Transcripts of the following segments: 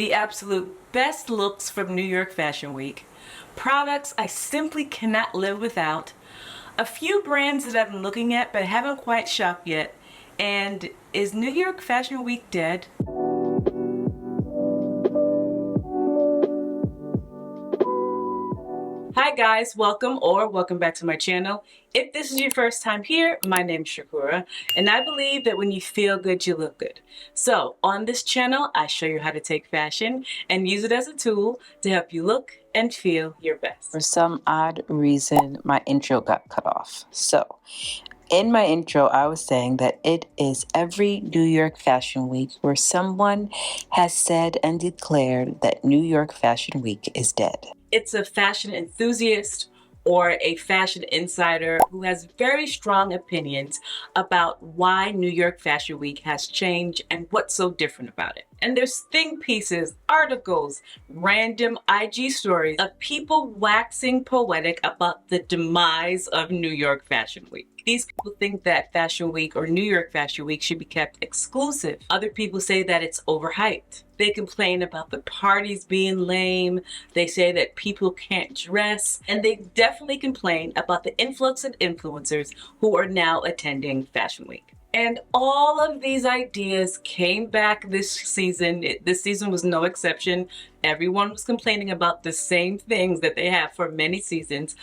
the absolute best looks from New York Fashion Week, products I simply cannot live without, a few brands that I've been looking at but haven't quite shopped yet, and is New York Fashion Week dead? Hi guys, welcome back to my channel. If this is your first time here, my name is Kura, and I believe that when you feel good, you look good. So on this channel, I show you how to take fashion and use it as a tool to help you look and feel your best. For some odd reason, my intro got cut off. So in my intro, I was saying that it is every New York Fashion Week where someone has said and declared that New York Fashion Week is dead. It's a fashion enthusiast or a fashion insider who has very strong opinions about why New York Fashion Week has changed and what's so different about it. And there's think pieces, articles, random IG stories of people waxing poetic about the demise of New York Fashion Week. These people think that Fashion Week or New York Fashion Week should be kept exclusive. Other people say that it's overhyped. They complain about the parties being lame. They say that people can't dress. And they definitely complain about the influx of influencers who are now attending Fashion Week. And all of these ideas came back this season. This season was no exception. Everyone was complaining about the same things that they have for many seasons.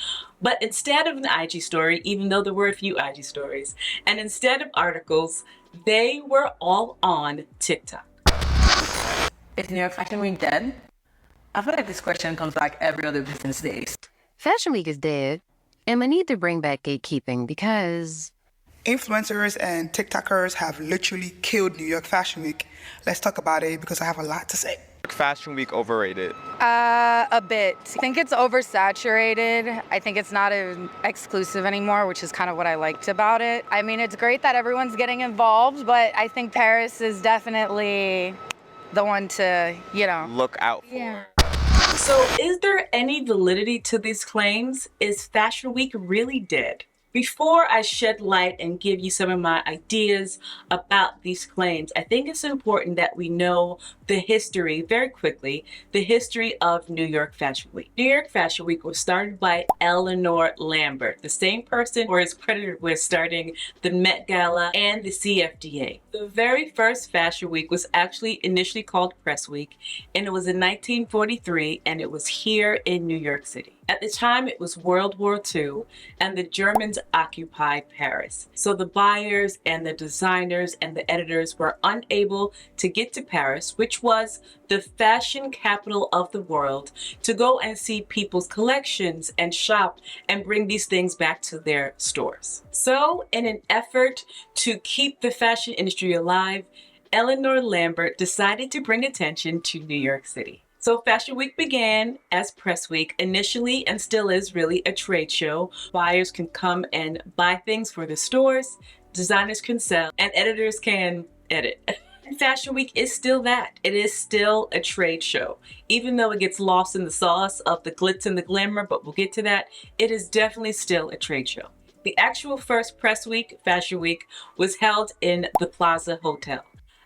But instead of an IG story, even though there were a few IG stories, and instead of articles, they were all on TikTok. Is New York Fashion Week dead? I feel like this question comes back every other business days. Fashion Week is dead, and we need to bring back gatekeeping because influencers and TikTokers have literally killed New York Fashion Week. Let's talk about it because I have a lot to say. Fashion Week overrated? A bit. I think it's oversaturated. I think it's not exclusive anymore, which is kind of what I liked about it. I mean, it's great that everyone's getting involved, but I think Paris is definitely the one to, look out for. Yeah. So is there any validity to these claims? Is Fashion Week really dead? Before I shed light and give you some of my ideas about these claims, I think it's important that we know the history, very quickly, the history of New York Fashion Week. New York Fashion Week was started by Eleanor Lambert, the same person who is credited with starting the Met Gala and the CFDA. The very first Fashion Week was actually initially called Press Week, and it was in 1943, and it was here in New York City. At the time, it was World War II, and the Germans occupied Paris. So the buyers and the designers and the editors were unable to get to Paris, which was the fashion capital of the world, to go and see people's collections and shop and bring these things back to their stores. So in an effort to keep the fashion industry alive, Eleanor Lambert decided to bring attention to New York City. So Fashion Week began as Press Week initially, and still is really a trade show. Buyers can come and buy things for the stores, designers can sell, and editors can edit. And Fashion Week is still that. It is still a trade show. Even though it gets lost in the sauce of the glitz and the glamour, but we'll get to that, it is definitely still a trade show. The actual first Press Week, Fashion Week, was held in the Plaza Hotel.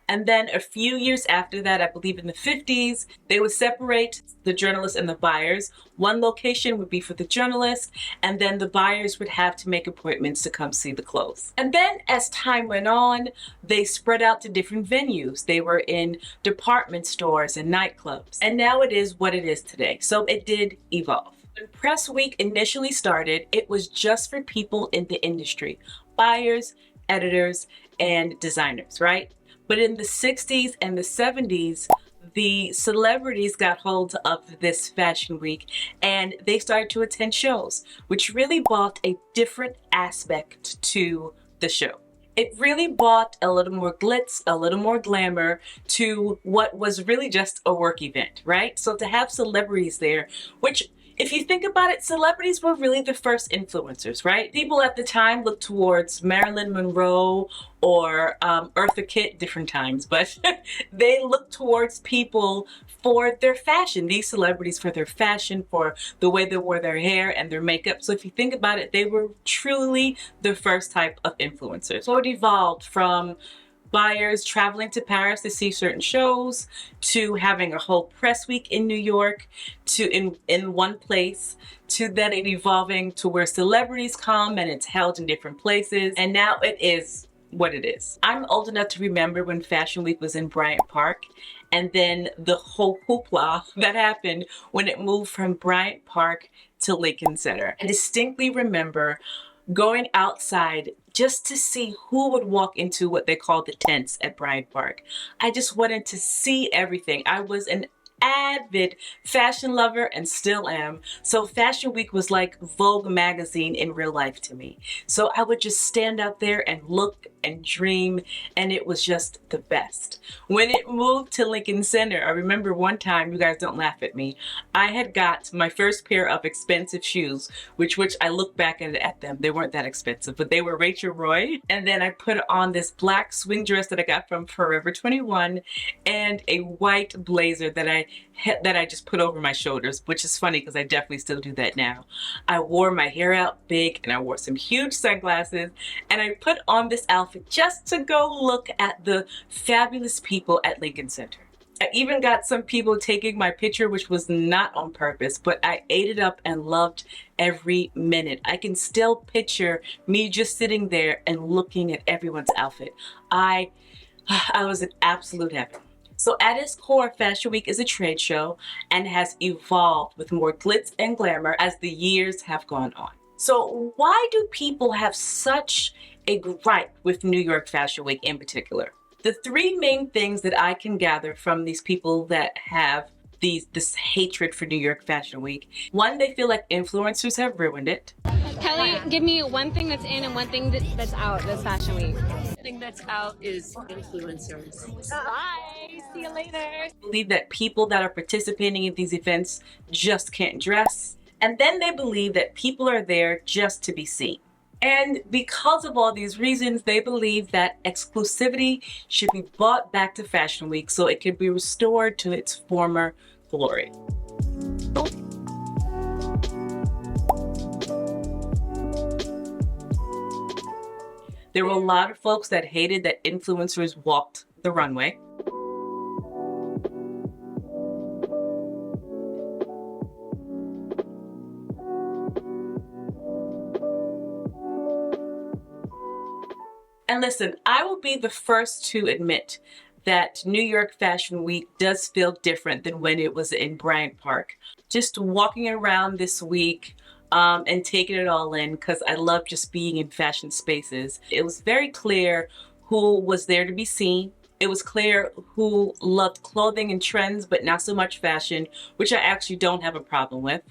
And then a few years after that, I believe in the 50s, they would separate the journalists and the buyers. One location would be for the journalists, and then the buyers would have to make appointments to come see the clothes. And then as time went on, they spread out to different venues. They were in department stores and nightclubs. And now it is what it is today. So it did evolve. When Press Week initially started, it was just for people in the industry, buyers, editors, and designers, right? But in the 60s and the 70s, the celebrities got hold of this Fashion Week and they started to attend shows, which really brought a different aspect to the show. It really brought a little more glitz, a little more glamour to what was really just a work event, right? So to have celebrities there, which if you think about it, celebrities were really the first influencers, right? People at the time looked towards Marilyn Monroe or Eartha Kitt, different times, but they looked towards people for their fashion, these celebrities for their fashion, for the way they wore their hair and their makeup. So if you think about it, they were truly the first type of influencers. So it evolved from buyers traveling to Paris to see certain shows, to having a whole press week in New York, to in one place, to then it evolving to where celebrities come and it's held in different places. And now it is what it is. I'm old enough to remember when Fashion Week was in Bryant Park, and then the whole hoopla that happened when it moved from Bryant Park to Lincoln Center. I distinctly remember going outside just to see who would walk into what they call the tents at Bryant Park. I just wanted to see everything. I was an avid fashion lover and still am. So Fashion Week was like Vogue magazine in real life to me. So I would just stand out there and look and dream, and it was just the best. When it moved to Lincoln Center, I remember one time, you guys don't laugh at me, I had got my first pair of expensive shoes, which I look back at them, they weren't that expensive, but they were Rachel Roy. And then I put on this black swing dress that I got from Forever 21 and a white blazer that I just put over my shoulders, which is funny because I definitely still do that now. I wore my hair out big and I wore some huge sunglasses, and I put on this outfit just to go look at the fabulous people at Lincoln Center. I even got some people taking my picture, which was not on purpose, but I ate it up and loved every minute. I can still picture me just sitting there and looking at everyone's outfit. I was in absolute heaven. So at its core, Fashion Week is a trade show and has evolved with more glitz and glamour as the years have gone on. So why do people have such a gripe with New York Fashion Week in particular? The three main things that I can gather from these people that have this hatred for New York Fashion Week. One, they feel like influencers have ruined it. Kelly, give me one thing that's in and one thing that's out this Fashion Week. The thing that's out is influencers. Bye. See you later. I believe that people that are participating in these events just can't dress. And then they believe that people are there just to be seen. And because of all these reasons, they believe that exclusivity should be brought back to Fashion Week so it can be restored to its former glory. There were a lot of folks that hated that influencers walked the runway. And listen, I will be the first to admit that New York Fashion Week does feel different than when it was in Bryant Park. Just walking around this week and taking it all in, because I love just being in fashion spaces. It was very clear who was there to be seen. It was clear who loved clothing and trends, but not so much fashion, which I actually don't have a problem with.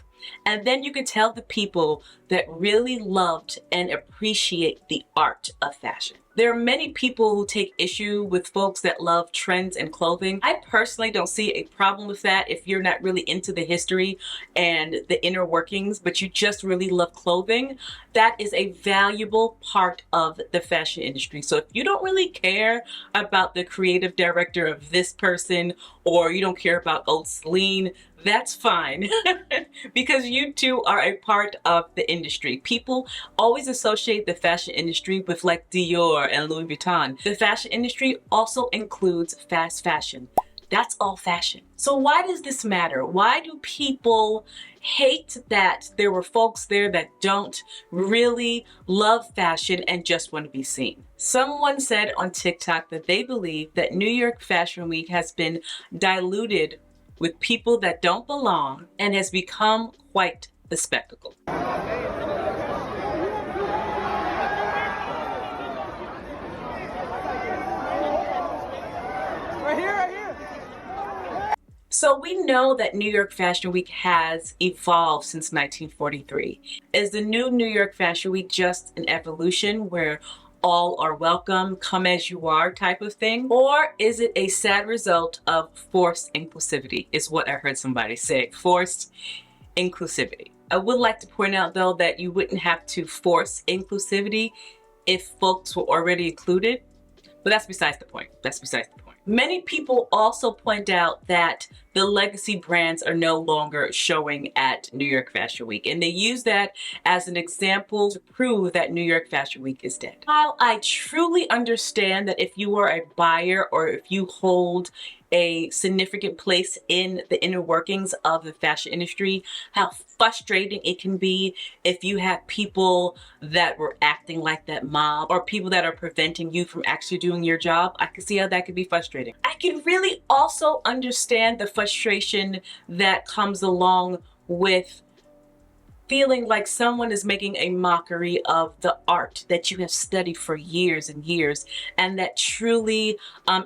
And then you could tell the people that really loved and appreciate the art of fashion. There are many people who take issue with folks that love trends and clothing. I personally don't see a problem with that if you're not really into the history and the inner workings, but you just really love clothing. That is a valuable part of the fashion industry. So if you don't really care about the creative director of this person, or you don't care about Old Celine, that's fine because you too are a part of the industry. People always associate the fashion industry with like Dior and Louis Vuitton. The fashion industry also includes fast fashion. That's all fashion. So why does this matter? Why do people hate that there were folks there that don't really love fashion and just want to be seen? Someone said on TikTok that they believe that New York Fashion Week has been diluted with people that don't belong and has become quite the spectacle. So we know that New York Fashion Week has evolved since 1943. Is the new New York Fashion Week just an evolution where all are welcome, come as you are type of thing? Or is it a sad result of forced inclusivity, is what I heard somebody say, forced inclusivity. I would like to point out though that you wouldn't have to force inclusivity if folks were already included, but that's besides the point. That's besides the point. Many people also point out that the legacy brands are no longer showing at New York Fashion Week, and they use that as an example to prove that New York Fashion Week is dead. While I truly understand that if you are a buyer or if you hold a significant place in the inner workings of the fashion industry, how frustrating it can be if you have people that were acting like that mob or people that are preventing you from actually doing your job. I can see how that could be frustrating. I can really also understand the frustration that comes along with feeling like someone is making a mockery of the art that you have studied for years and years and that truly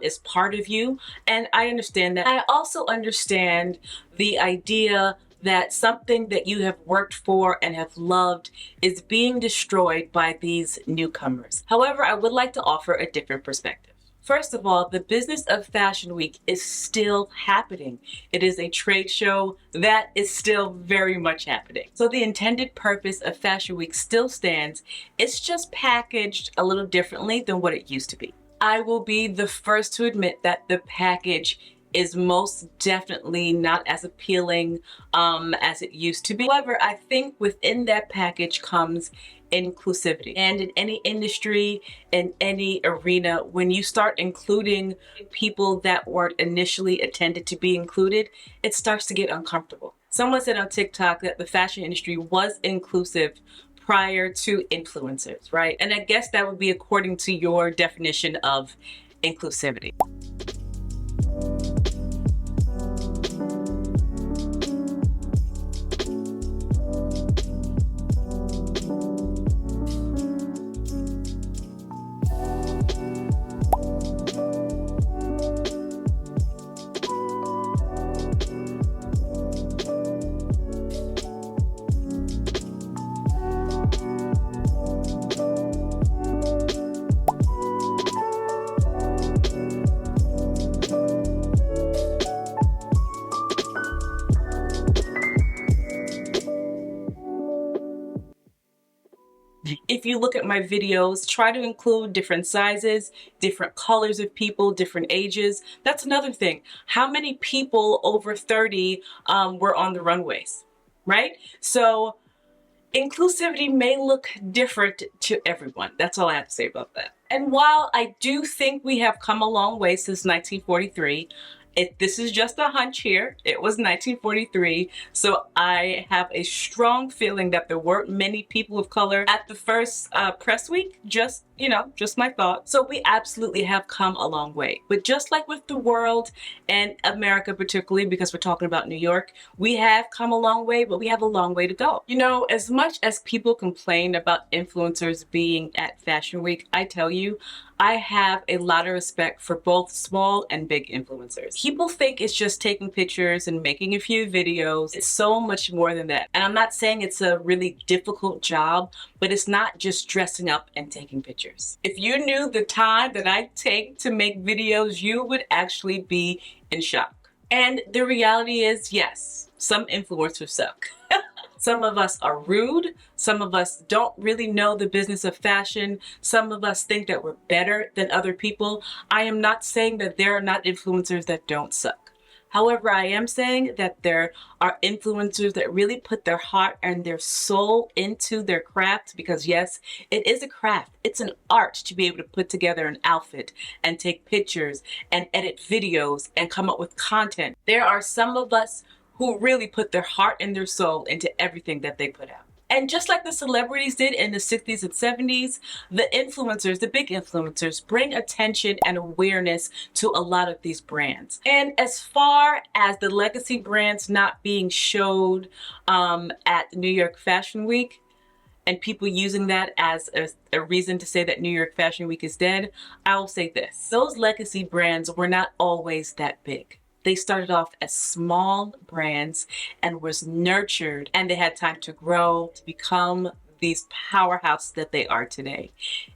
is part of you. And I understand that. I also understand the idea that something that you have worked for and have loved is being destroyed by these newcomers. However, I would like to offer a different perspective. First of all, the business of Fashion Week is still happening. It is a trade show that is still very much happening. So the intended purpose of Fashion Week still stands. It's just packaged a little differently than what it used to be. I will be the first to admit that the package is most definitely not as appealing as it used to be. However, I think within that package comes inclusivity. And in any industry, in any arena, when you start including people that weren't initially intended to be included, it starts to get uncomfortable. Someone said on TikTok that the fashion industry was inclusive prior to influencers, right? And I guess that would be according to your definition of inclusivity. If you look at my videos, try to include different sizes, different colors of people, different ages. That's another thing. How many people over 30 were on the runways, right? So inclusivity may look different to everyone. That's all I have to say about that. And while I do think we have come a long way since 1943, this is just a hunch here. It was 1943, so I have a strong feeling that there weren't many people of color at the first press week. Just my thought. So we absolutely have come a long way. But just like with the world and America particularly, because we're talking about New York, we have come a long way, but we have a long way to go. You know, as much as people complain about influencers being at Fashion Week, I tell you, I have a lot of respect for both small and big influencers. People think it's just taking pictures and making a few videos. It's so much more than that. And I'm not saying it's a really difficult job, but it's not just dressing up and taking pictures. If you knew the time that I take to make videos, you would actually be in shock. And the reality is, yes, some influencers suck. Some of us are rude. Some of us don't really know the business of fashion. Some of us think that we're better than other people. I am not saying that there are not influencers that don't suck. However, I am saying that there are influencers that really put their heart and their soul into their craft, because yes, it is a craft. It's an art to be able to put together an outfit and take pictures and edit videos and come up with content. There are some of us who really put their heart and their soul into everything that they put out. And just like the celebrities did in the 60s and 70s, the influencers, the big influencers, bring attention and awareness to a lot of these brands. And as far as the legacy brands not being showed at New York Fashion Week, and people using that as a reason to say that New York Fashion Week is dead, I will say this. Those legacy brands were not always that big. They started off as small brands and was nurtured, and they had time to grow to become these powerhouses that they are today.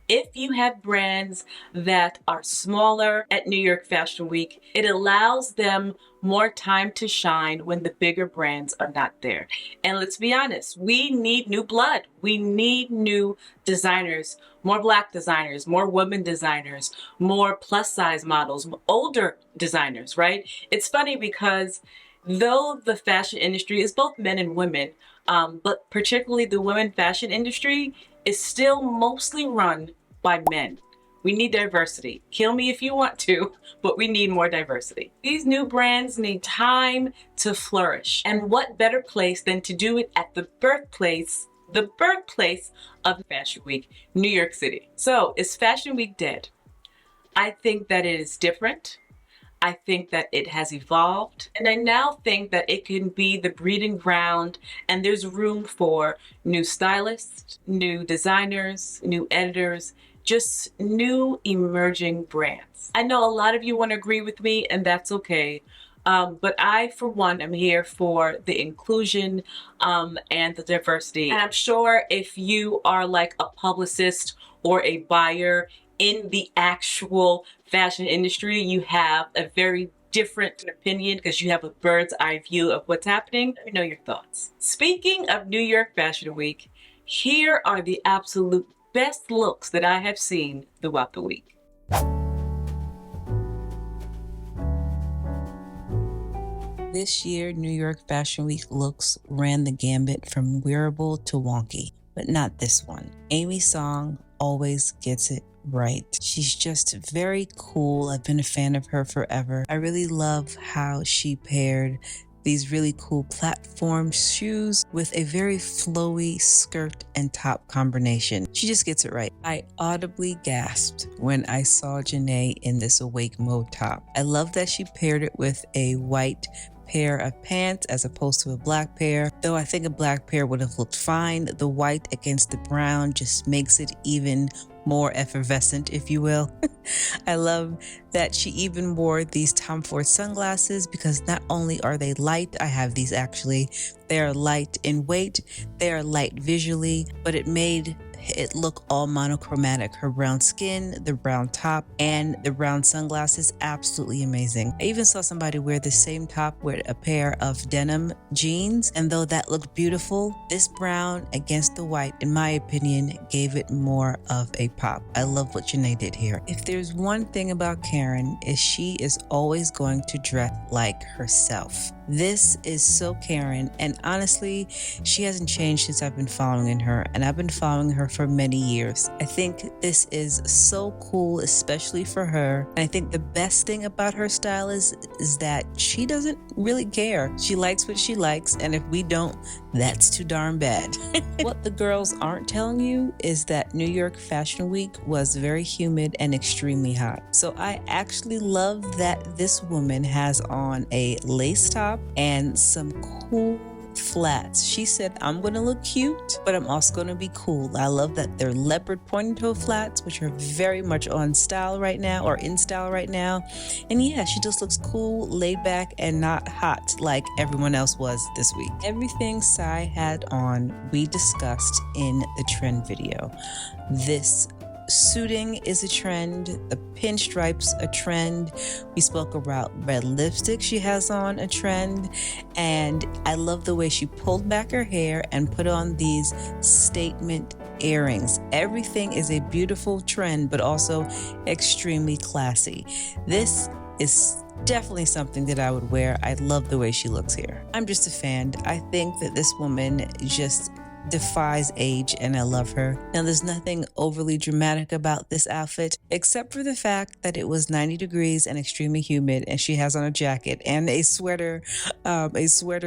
If you have brands that are smaller at New York Fashion Week, it allows them more time to shine when the bigger brands are not there. And let's be honest, we need new blood. We need new designers, more Black designers, more women designers, more plus size models, older designers, right? It's funny because though the fashion industry is both men and women, but particularly the women fashion industry is still mostly run by men. We need diversity. Kill me if you want to, but we need more diversity. These new brands need time to flourish. And what better place than to do it at the birthplace of Fashion Week, New York City. So is Fashion Week dead? I think that it is different. I think that it has evolved, and I now think that it can be the breeding ground, and there's room for new stylists, new designers, new editors, just new emerging brands. I know a lot of you want to agree with me, and that's okay. But I, for one, am here for the inclusion and the diversity. And I'm sure if you are like a publicist or a buyer in the actual fashion industry, you have a very different opinion because you have a bird's eye view of what's happening. Let me know your thoughts. Speaking of New York Fashion Week, here are the absolute best looks that I have seen throughout the week. This year, New York Fashion Week looks ran the gambit from wearable to wonky, but not this one. Amy Song always gets it right. She's just very cool. I've been a fan of her forever. I really love how she paired these really cool platform shoes with a very flowy skirt and top combination. She just gets it right. I audibly gasped when I saw Janae in this awake mode top. I love that she paired it with a white pair of pants as opposed to a black pair, though I think a black pair would have looked fine. The white against the brown just makes it even more effervescent, if you will. I love that she even wore these Tom Ford sunglasses because not only are they light, I have these actually, they are light in weight, they are light visually, but it made it look all monochromatic. Her brown skin, the brown top, and the brown sunglasses, absolutely amazing. I even saw somebody wear the same top with a pair of denim jeans, and though that looked beautiful, this brown against the white, in my opinion, gave it more of a pop. I love what Janae did here. If there's one thing about Karen, is she is always going to dress like herself. This is so Karen, and honestly, she hasn't changed since I've been following her, and I've been following her for many years. I think this is so cool, especially for her, and I think the best thing about her style is that she doesn't really care. She likes what she likes, and if we don't, that's too darn bad. What the girls aren't telling you is that New York Fashion Week was very humid and extremely hot. So I actually love that this woman has on a lace top and some cool flats. She said, I'm going to look cute, but I'm also going to be cool. I love that they're leopard pointed toe flats, which are very much on style right now, or in style right now. And yeah, she just looks cool, laid back, and not hot like everyone else was this week. Everything Sai had on, we discussed in the trend video. This suiting is a trend, the pinstripes a trend. We spoke about red lipstick she has on, a trend, and I love the way she pulled back her hair and put on these statement earrings. Everything is a beautiful trend, but also extremely classy. This is definitely something that I would wear. I love the way she looks here. I'm just a fan. I think that this woman just defies age, and I love her. Now, there's nothing overly dramatic about this outfit except for the fact that it was 90 degrees and extremely humid, and she has on a jacket and a sweater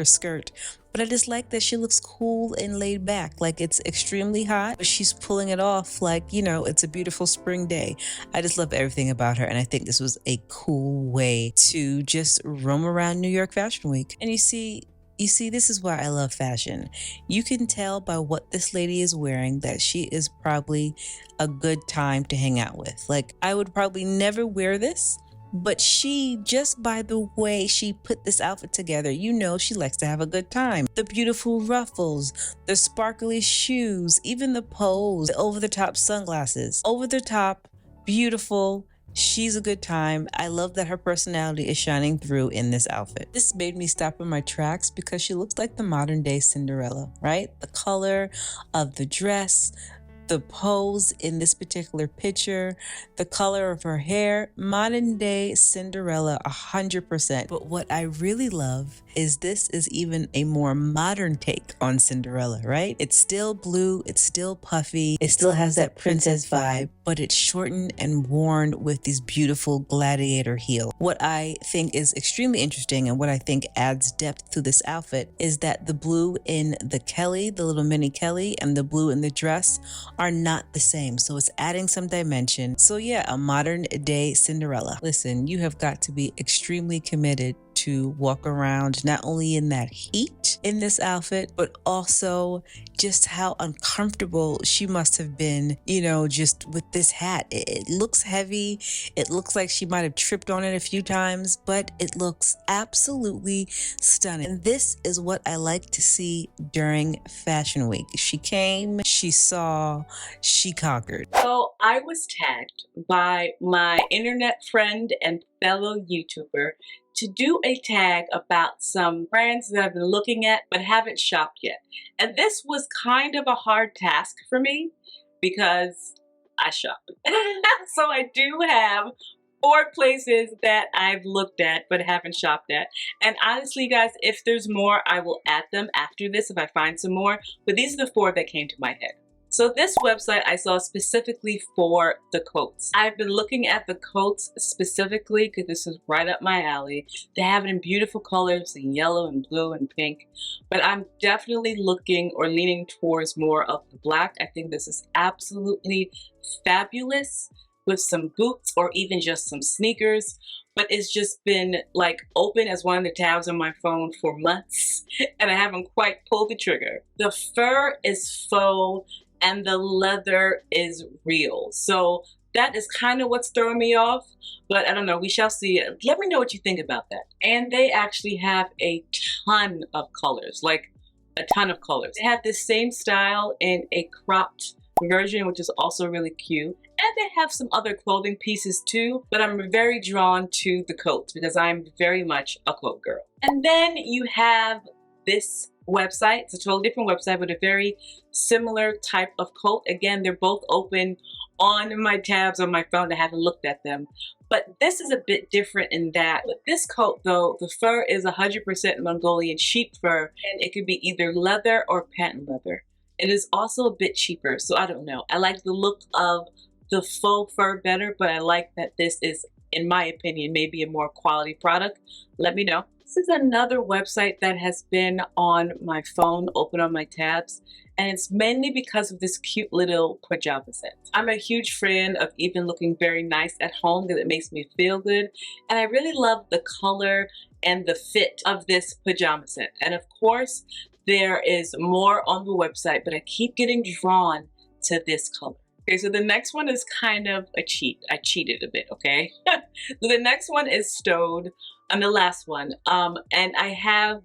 skirt. But I just like that she looks cool and laid back, like it's extremely hot, but she's pulling it off like, you know, it's a beautiful spring day. I just love everything about her, and I think this was a cool way to just roam around New York Fashion Week. And you see, this is why I love fashion. You can tell by what this lady is wearing that she is probably a good time to hang out with. Like, I would probably never wear this, but she, just by the way she put this outfit together, you know she likes to have a good time. The beautiful ruffles, the sparkly shoes, even the pose, the over-the-top sunglasses. Over the top, beautiful. She's a good time. I love that her personality is shining through in this outfit. This made me stop in my tracks because she looks like the modern day Cinderella, right? The color of the dress, the pose in this particular picture, the color of her hair, modern day Cinderella 100%. But what I really love is this is even a more modern take on Cinderella, right? It's still blue, it's still puffy, it still has that princess vibe, but it's shortened and worn with these beautiful gladiator heels. What I think is extremely interesting and what I think adds depth to this outfit is that the blue in the Kelly, the little mini Kelly, and the blue in the dress are not the same. So it's adding some dimension. So yeah, a modern day Cinderella. Listen, you have got to be extremely committed to walk around not only in that heat in this outfit, but also just how uncomfortable she must have been, you know, just with this hat. It looks heavy. It looks like she might have tripped on it a few times, but it looks absolutely stunning. And this is what I like to see during Fashion Week. She came, she saw, she conquered. So I was tagged by my internet friend and fellow YouTuber to do a tag about some brands that I've been looking at but haven't shopped yet. And this was kind of a hard task for me because I shop. So I do have 4 places that I've looked at but haven't shopped at. And honestly, guys, if there's more, I will add them after this if I find some more. But these are the 4 that came to my head. So this website I saw specifically for the coats. I've been looking at the coats specifically because this is right up my alley. They have it in beautiful colors, in yellow and blue and pink. But I'm definitely looking or leaning towards more of the black. I think this is absolutely fabulous with some boots or even just some sneakers. But it's just been like open as one of the tabs on my phone for months and I haven't quite pulled the trigger. The fur is faux and the leather is real. So that is kind of what's throwing me off, but I don't know, we shall see. Let me know what you think about that. And they actually have a ton of colors, like a ton of colors. They have this same style in a cropped version, which is also really cute. And they have some other clothing pieces too, but I'm very drawn to the coats because I'm very much a coat girl. And then you have this website. It's a totally different website, but a very similar type of coat. Again, they're both open on my tabs on my phone. I haven't looked at them, but this is a bit different in that with this coat though, the fur is 100% Mongolian sheep fur, and it could be either leather or patent leather. It is also a bit cheaper, so I don't know. I like the look of the faux fur better, but I like that this is, in my opinion, maybe a more quality product. Let me know. This is another website that has been on my phone, open on my tabs, and it's mainly because of this cute little pajama set. I'm a huge fan of even looking very nice at home because it makes me feel good, and I really love the color and the fit of this pajama set. And of course, there is more on the website, but I keep getting drawn to this color. Okay, so the next one is kind of a cheat. I cheated a bit, okay? So the next one is stowed. And the last one. And I have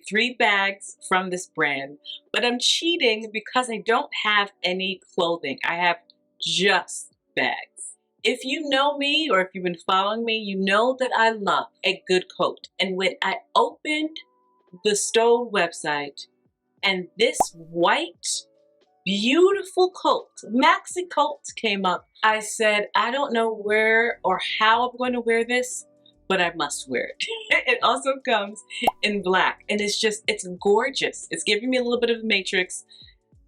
three bags from this brand, but I'm cheating because I don't have any clothing. I have just bags. If you know me or if you've been following me, you know that I love a good coat. And when I opened the Stowed website and this white, beautiful coat, maxi coat came up, I said, I don't know where or how I'm going to wear this, but I must wear it. It also comes in black and it's gorgeous. It's giving me a little bit of Matrix,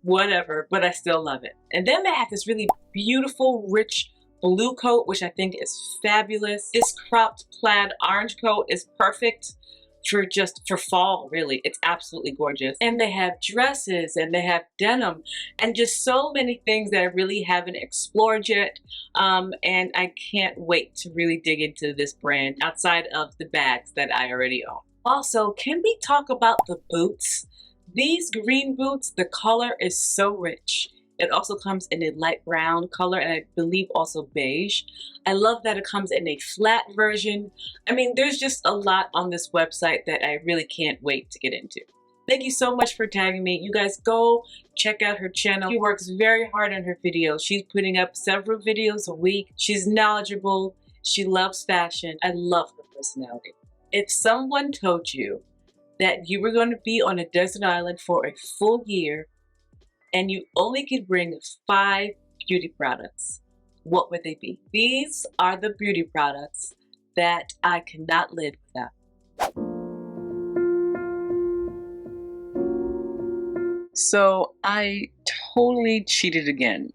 whatever, but I still love it. And then they have this really beautiful, rich blue coat, which I think is fabulous. This cropped plaid orange coat is perfect for fall, really. It's absolutely gorgeous. And they have dresses and they have denim and just so many things that I really haven't explored yet. And I can't wait to really dig into this brand outside of the bags that I already own. Also, can we talk about the boots? These green boots, the color is so rich. It also comes in a light brown color and I believe also beige. I love that it comes in a flat version. I mean, there's just a lot on this website that I really can't wait to get into. Thank you so much for tagging me. You guys go check out her channel. She works very hard on her videos. She's putting up several videos a week. She's knowledgeable. She loves fashion. I love her personality. If someone told you that you were going to be on a desert island for a full year and you only could bring 5 beauty products, what would they be? These are the beauty products that I cannot live without. So I totally cheated again.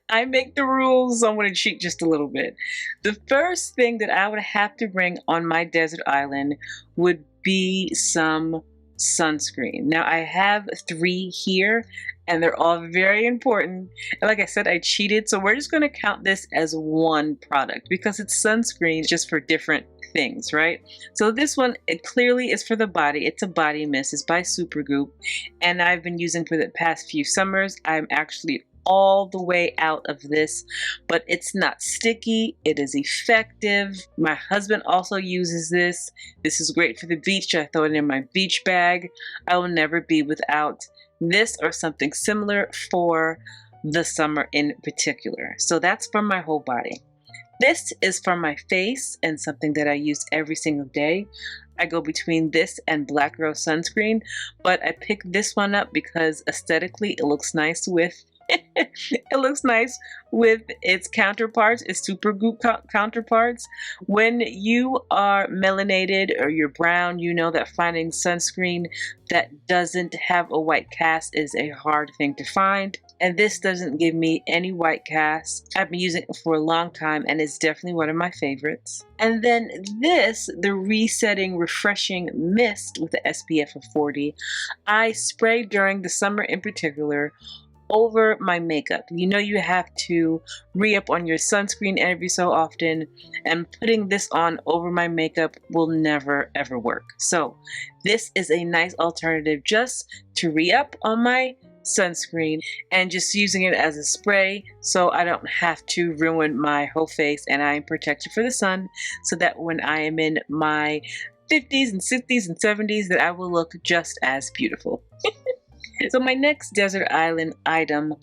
I make the rules, so I'm going to cheat just a little bit. The first thing that I would have to bring on my desert island would be some sunscreen. Now I have 3 here and they're all very important. And like I said, I cheated, so we're just going to count this as one product because it's sunscreen just for different things, right? So this one, it clearly is for the body. It's a body mist. It's by Supergoop and I've been using for the past few summers. I'm actually all the way out of this, but it's not sticky. It is effective. My husband also uses this. This is great for the beach. I throw it in my beach bag. I will never be without this or something similar for the summer in particular. So that's for my whole body. This is for my face and something that I use every single day. I go between this and Black Rose sunscreen, but I picked this one up because aesthetically it looks nice with it looks nice with its counterparts, its Supergoop counterparts. When you are melanated or you're brown, you know that finding sunscreen that doesn't have a white cast is a hard thing to find. And this doesn't give me any white cast. I've been using it for a long time and it's definitely one of my favorites. And then this, the Resetting Refreshing Mist with the SPF of 40, I spray during the summer in particular over my makeup. You know you have to re-up on your sunscreen every so often, and putting this on over my makeup will never ever work. So this is a nice alternative just to re-up on my sunscreen and just using it as a spray so I don't have to ruin my whole face and I am protected for the sun, so that when I am in my 50s and 60s and 70s that I will look just as beautiful. So my next desert island item,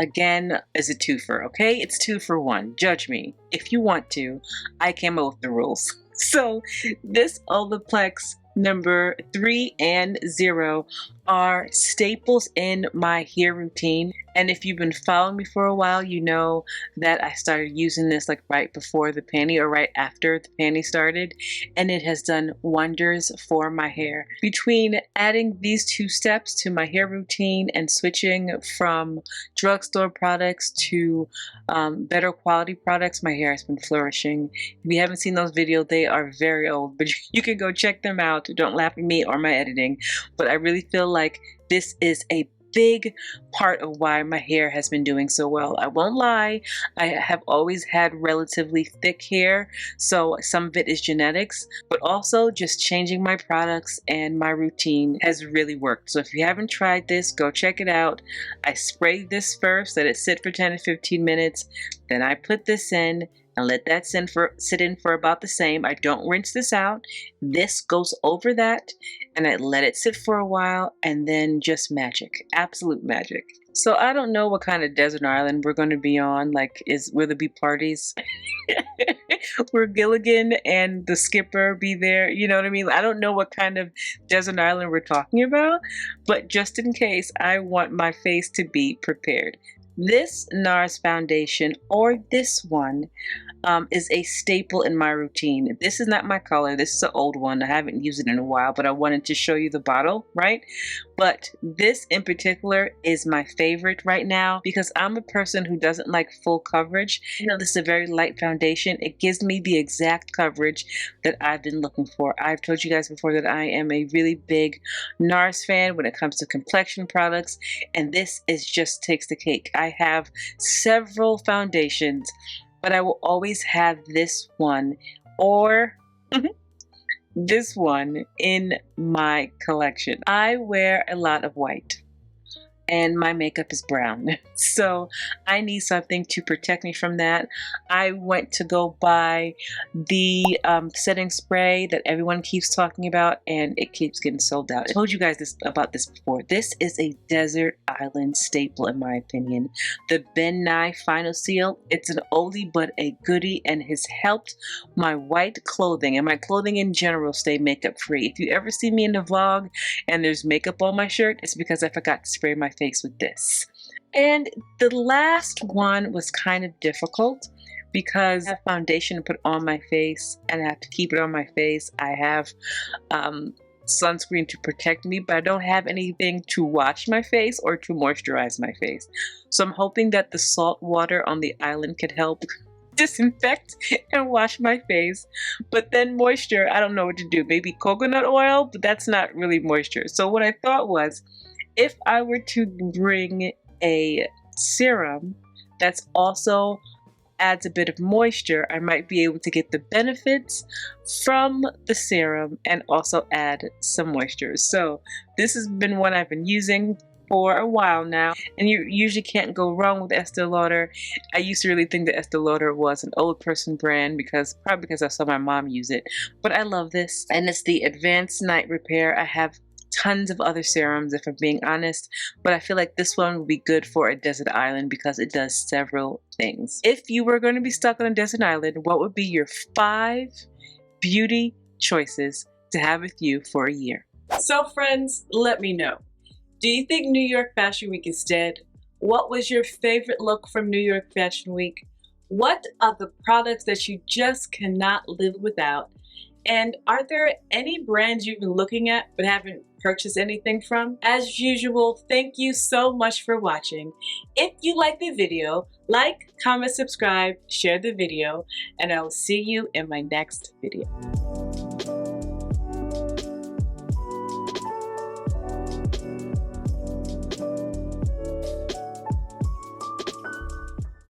again, is a twofer, okay? It's 2 for 1. Judge me if you want to. I came up with the rules. So this Olaplex number 3 and 0 are staples in my hair routine. And if you've been following me for a while, you know that I started using this like right before the panty or right after the panty started, and it has done wonders for my hair. Between adding these 2 steps to my hair routine and switching from drugstore products to better quality products, my hair has been flourishing. If you haven't seen those videos, they are very old, but you can go check them out. Don't laugh at me or my editing, but I really feel like this is a big part of why my hair has been doing so well. I won't lie, I have always had relatively thick hair, so some of it is genetics, but also just changing my products and my routine has really worked. So if you haven't tried this, go check it out. I spray this first, let it sit for 10 to 15 minutes, then I put this in and let that sit in for about the same. I don't rinse this out. This goes over that and I let it sit for a while, and then just magic, absolute magic. So I don't know what kind of desert island we're going to be on. Like, will there be parties? Will Gilligan and the skipper be there? You know what I mean? I don't know what kind of desert island we're talking about, but just in case, I want my face to be prepared. This NARS foundation, or this one, is a staple in my routine. This is not my color. This is an old one. I haven't used it in a while, but I wanted to show you the bottle, right? But this in particular is my favorite right now because I'm a person who doesn't like full coverage. You know, this is a very light foundation. It gives me the exact coverage that I've been looking for. I've told you guys before that I am a really big NARS fan when it comes to complexion products, and this is just takes the cake. I have several foundations, but I will always have this one or this one in my collection. I wear a lot of white. and my makeup is brown. So I need something to protect me from that. I went to go buy the setting spray that everyone keeps talking about, and it keeps getting sold out. I told you guys about this before. This is a desert island staple in my opinion. The Ben Nye Final Seal. It's an oldie but a goodie, and has helped my white clothing and my clothing in general stay makeup free. If you ever see me in the vlog and there's makeup on my shirt, it's because I forgot to spray my face with this. And the last one was kind of difficult because I have foundation to put on my face and I have to keep it on my face. I have sunscreen to protect me, but I don't have anything to wash my face or to moisturize my face. So I'm hoping that the salt water on the island could help disinfect and wash my face. But then moisture, I don't know what to do. Maybe coconut oil, but that's not really moisture. So what I thought was, if I were to bring a serum that's also adds a bit of moisture, I might be able to get the benefits from the serum and also add some moisture. So this has been one I've been using for a while now, and you usually can't go wrong with Estee Lauder. I used to really think that Estee Lauder was an old person brand probably because I saw my mom use it, but I love this, and it's the Advanced Night Repair. I have tons of other serums if I'm being honest, but I feel like this one would be good for a desert island because it does several things. If you were going to be stuck on a desert island, what would be your 5 beauty choices to have with you for a year? So friends, let me know. Do you think New York Fashion Week is dead? What was your favorite look from New York Fashion Week? What are the products that you just cannot live without? And are there any brands you've been looking at but haven't purchased anything from? As usual, thank you so much for watching. If you like the video, like, comment, subscribe, share the video, and I will see you in my next video.